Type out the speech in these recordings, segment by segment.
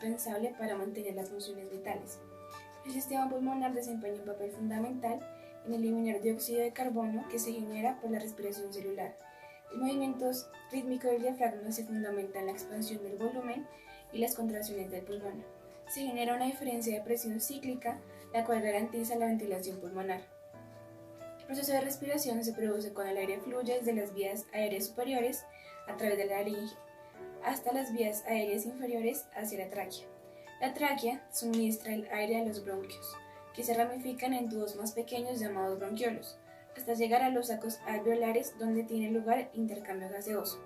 indispensable para mantener las funciones vitales. El sistema pulmonar desempeña un papel fundamental en eliminar dióxido de carbono que se genera por la respiración celular. El movimiento rítmico del diafragma se fundamenta en la expansión del volumen y las contracciones del pulmón. Se genera una diferencia de presión cíclica, la cual garantiza la ventilación pulmonar. El proceso de respiración se produce cuando el aire fluye desde las vías aéreas superiores a través de la laringe hasta las vías aéreas inferiores hacia la tráquea. La tráquea suministra el aire a los bronquios, que se ramifican en tubos más pequeños llamados bronquiolos, hasta llegar a los sacos alveolares donde tiene lugar intercambio gaseoso.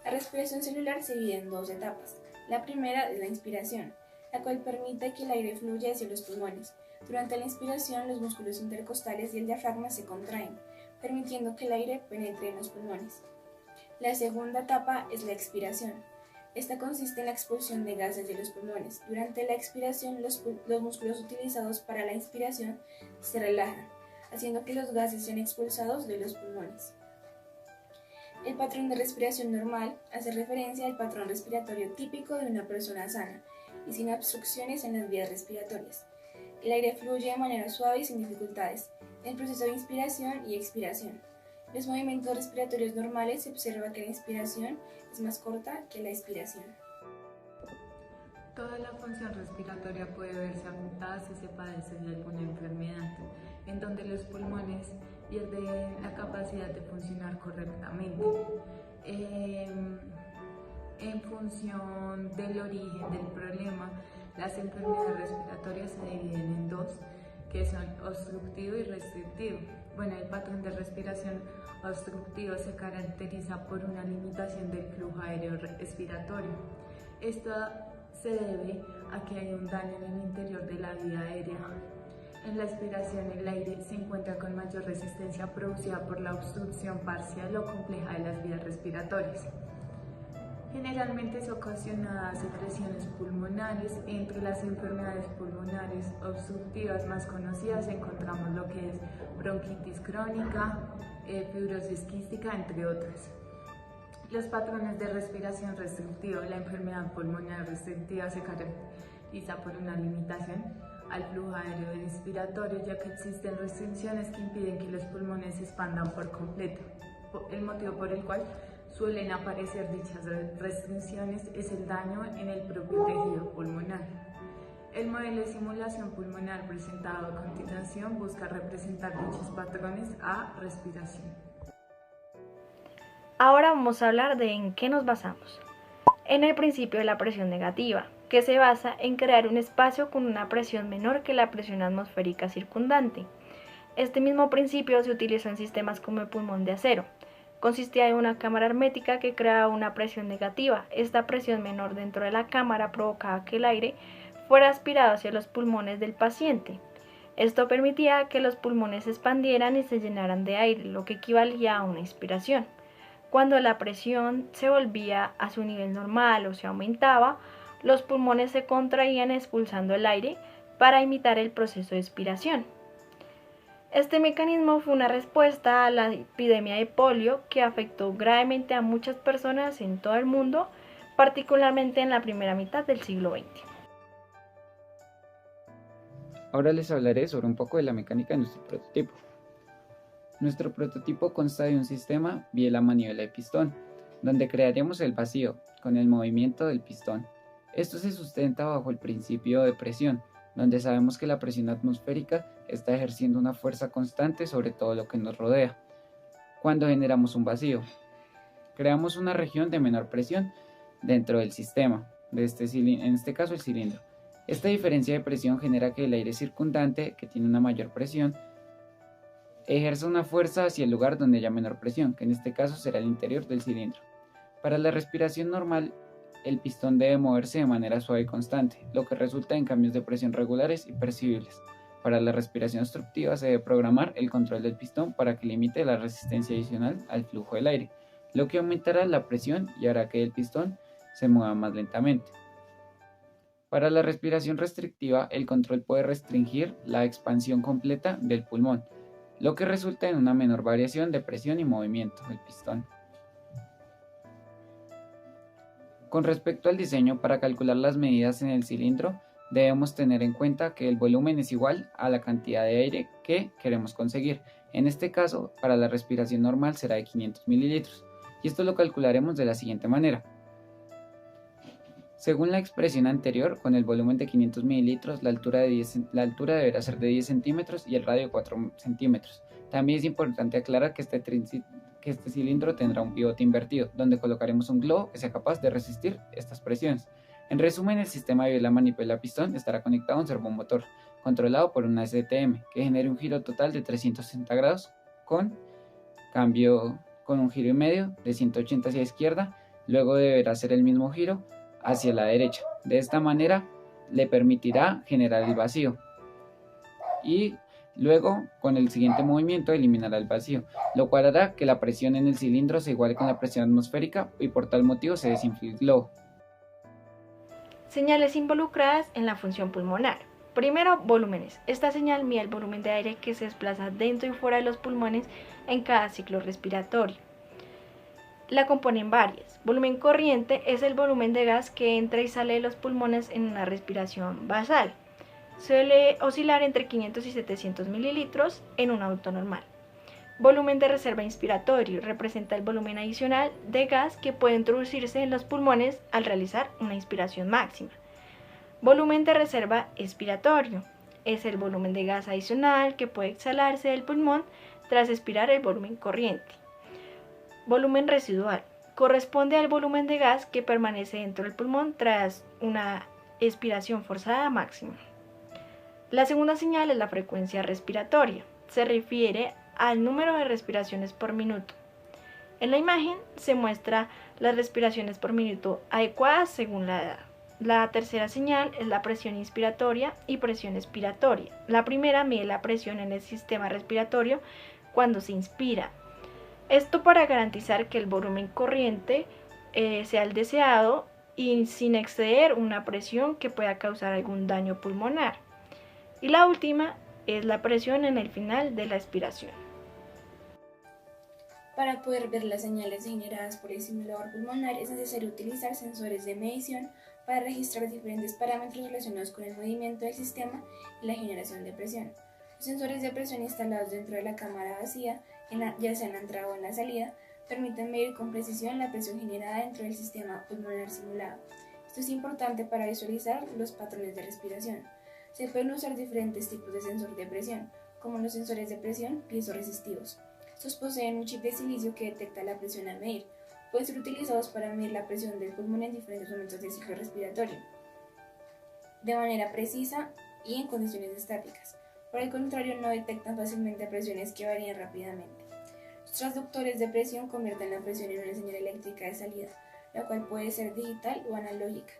La respiración celular se divide en dos etapas. La primera es la inspiración, la cual permite que el aire fluya hacia los pulmones. Durante la inspiración, los músculos intercostales y el diafragma se contraen, permitiendo que el aire penetre en los pulmones. La segunda etapa es la expiración. Esta consiste en la expulsión de gases de los pulmones. Durante la expiración, los músculos utilizados para la inspiración se relajan, haciendo que los gases sean expulsados de los pulmones. El patrón de respiración normal hace referencia al patrón respiratorio típico de una persona sana y sin obstrucciones en las vías respiratorias. El aire fluye de manera suave y sin dificultades en el proceso de inspiración y expiración. En los movimientos respiratorios normales se observa que la inspiración es más corta que la expiración. Toda la función respiratoria puede verse afectada si se padece de alguna enfermedad, en donde los pulmones pierden la capacidad de funcionar correctamente. En función del origen del problema, las enfermedades respiratorias se dividen en dos, que son obstructivo y restrictivo. Bueno, el patrón de respiración obstructivo se caracteriza por una limitación del flujo aéreo respiratorio. Esto se debe a que hay un daño en el interior de la vía aérea. En la expiración, el aire se encuentra con mayor resistencia producida por la obstrucción parcial o compleja de las vías respiratorias. Generalmente es ocasionada de secreciones pulmonares. Entre las enfermedades pulmonares obstructivas más conocidas encontramos lo que es bronquitis crónica, fibrosis quística, entre otras. Los patrones de respiración restrictiva. La enfermedad pulmonar restrictiva se caracteriza por una limitación al flujo aéreo respiratorio, ya que existen restricciones que impiden que los pulmones se expandan por completo. El motivo por el cual suelen aparecer dichas restricciones es el daño en el propio tejido pulmonar. El modelo de simulación pulmonar presentado a continuación busca representar dichos patrones a respiración. Ahora vamos a hablar de en qué nos basamos. En el principio de la presión negativa, que se basa en crear un espacio con una presión menor que la presión atmosférica circundante. Este mismo principio se utilizó en sistemas como el pulmón de acero. Consistía en una cámara hermética que creaba una presión negativa. Esta presión menor dentro de la cámara provocaba que el aire fuera aspirado hacia los pulmones del paciente. Esto permitía que los pulmones se expandieran y se llenaran de aire, lo que equivalía a una inspiración. Cuando la presión se volvía a su nivel normal o se aumentaba, los pulmones se contraían expulsando el aire para imitar el proceso de expiración. Este mecanismo fue una respuesta a la epidemia de polio que afectó gravemente a muchas personas en todo el mundo, particularmente en la primera mitad del siglo XX. Ahora les hablaré sobre un poco de la mecánica de nuestro prototipo. Nuestro prototipo consta de un sistema biela-manivela de pistón, donde crearemos el vacío con el movimiento del pistón. Esto se sustenta bajo el principio de presión, donde sabemos que la presión atmosférica está ejerciendo una fuerza constante sobre todo lo que nos rodea. Cuando generamos un vacío, creamos una región de menor presión dentro del sistema, en este caso el cilindro. Esta diferencia de presión genera que el aire circundante, que tiene una mayor presión, ejerza una fuerza hacia el lugar donde haya menor presión, que en este caso será el interior del cilindro. Para la respiración normal, el pistón debe moverse de manera suave y constante, lo que resulta en cambios de presión regulares y percibibles. Para la respiración obstructiva se debe programar el control del pistón para que limite la resistencia adicional al flujo del aire, lo que aumentará la presión y hará que el pistón se mueva más lentamente. Para la respiración restrictiva, el control puede restringir la expansión completa del pulmón, lo que resulta en una menor variación de presión y movimiento del pistón. Con respecto al diseño, para calcular las medidas en el cilindro, debemos tener en cuenta que el volumen es igual a la cantidad de aire que queremos conseguir. En este caso, para la respiración normal será de 500 mililitros, y esto lo calcularemos de la siguiente manera. Según la expresión anterior, con el volumen de 500 mililitros, la altura deberá ser de 10 centímetros y el radio de 4 centímetros. También es importante aclarar que este cilindro tendrá un pivote invertido, donde colocaremos un globo que sea capaz de resistir estas presiones. En resumen, el sistema de biela manipula pistón estará conectado a un servomotor, controlado por una STM, que genere un giro total de 360 grados con un giro y medio de 180 hacia la izquierda. Luego deberá hacer el mismo giro hacia la derecha. De esta manera le permitirá generar el vacío y luego con el siguiente movimiento eliminará el vacío, lo cual hará que la presión en el cilindro se iguale con la presión atmosférica y por tal motivo se desinfle el globo. Señales involucradas en la función pulmonar. Primero, volúmenes. Esta señal mide el volumen de aire que se desplaza dentro y fuera de los pulmones en cada ciclo respiratorio. La componen varias. Volumen corriente es el volumen de gas que entra y sale de los pulmones en una respiración basal. Suele oscilar entre 500 y 700 mililitros en un adulto normal. Volumen de reserva inspiratorio representa el volumen adicional de gas que puede introducirse en los pulmones al realizar una inspiración máxima. Volumen de reserva expiratorio es el volumen de gas adicional que puede exhalarse del pulmón tras expirar el volumen corriente. Volumen residual corresponde al volumen de gas que permanece dentro del pulmón tras una expiración forzada máxima. La segunda señal es la frecuencia respiratoria. Se refiere al número de respiraciones por minuto. En la imagen se muestra las respiraciones por minuto adecuadas según la edad. La tercera señal es la presión inspiratoria y presión expiratoria. La primera mide la presión en el sistema respiratorio cuando se inspira. Esto para garantizar que el volumen corriente sea el deseado y sin exceder una presión que pueda causar algún daño pulmonar. Y la última es la presión en el final de la expiración. Para poder ver las señales generadas por el simulador pulmonar es necesario utilizar sensores de medición para registrar diferentes parámetros relacionados con el movimiento del sistema y la generación de presión. Los sensores de presión instalados dentro de la cámara vacía, ya sea en la entrada o en la salida, permiten medir con precisión la presión generada dentro del sistema pulmonar simulado. Esto es importante para visualizar los patrones de respiración. Se pueden usar diferentes tipos de sensor de presión, como los sensores de presión piezoresistivos. Estos poseen un chip de silicio que detecta la presión al medir. Pueden ser utilizados para medir la presión del pulmón en diferentes momentos del ciclo respiratorio, de manera precisa y en condiciones estáticas. Por el contrario, no detectan fácilmente presiones que varían rápidamente. Los transductores de presión convierten la presión en una señal eléctrica de salida, la cual puede ser digital o analógica,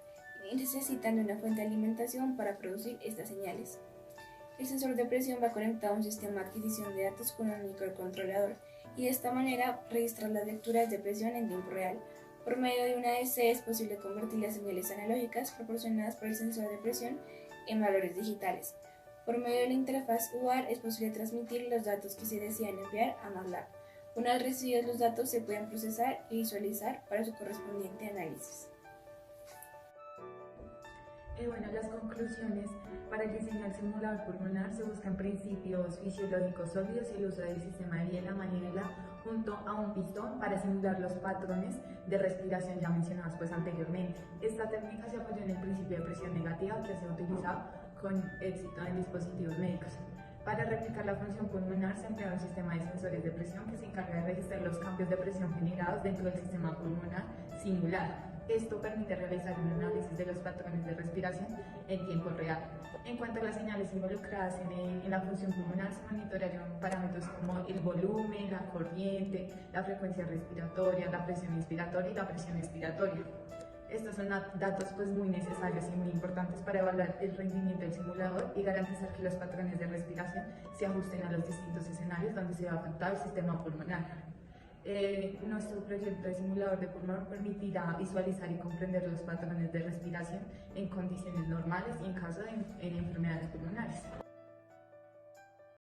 y necesitan de una fuente de alimentación para producir estas señales. El sensor de presión va conectado a un sistema de adquisición de datos con un microcontrolador y de esta manera registrar las lecturas de presión en tiempo real. Por medio de una ADC es posible convertir las señales analógicas proporcionadas por el sensor de presión en valores digitales. Por medio de la interfaz UART es posible transmitir los datos que se desean enviar a MATLAB. Una vez recibidos los datos se pueden procesar y visualizar para su correspondiente análisis. Las conclusiones para el diseño del simulador pulmonar se buscan principios fisiológicos sólidos y el uso del sistema de biela manivela junto a un pistón para simular los patrones de respiración ya mencionados anteriormente. Esta técnica se apoya en el principio de presión negativa que se ha utilizado con éxito en dispositivos médicos. Para replicar la función pulmonar se emplea un sistema de sensores de presión que se encarga de registrar los cambios de presión generados dentro del sistema pulmonar simulado. Esto permite realizar un análisis de los patrones de respiración en tiempo real. En cuanto a las señales involucradas en la función pulmonar, se monitorearon parámetros como el volumen, la corriente, la frecuencia respiratoria, la presión inspiratoria y la presión expiratoria. Estos son datos muy necesarios y muy importantes para evaluar el rendimiento del simulador y garantizar que los patrones de respiración se ajusten a los distintos escenarios donde se va a afectar el sistema pulmonar. Nuestro proyecto de simulador de pulmón permitirá visualizar y comprender los patrones de respiración en condiciones normales y en caso de enfermedades pulmonares.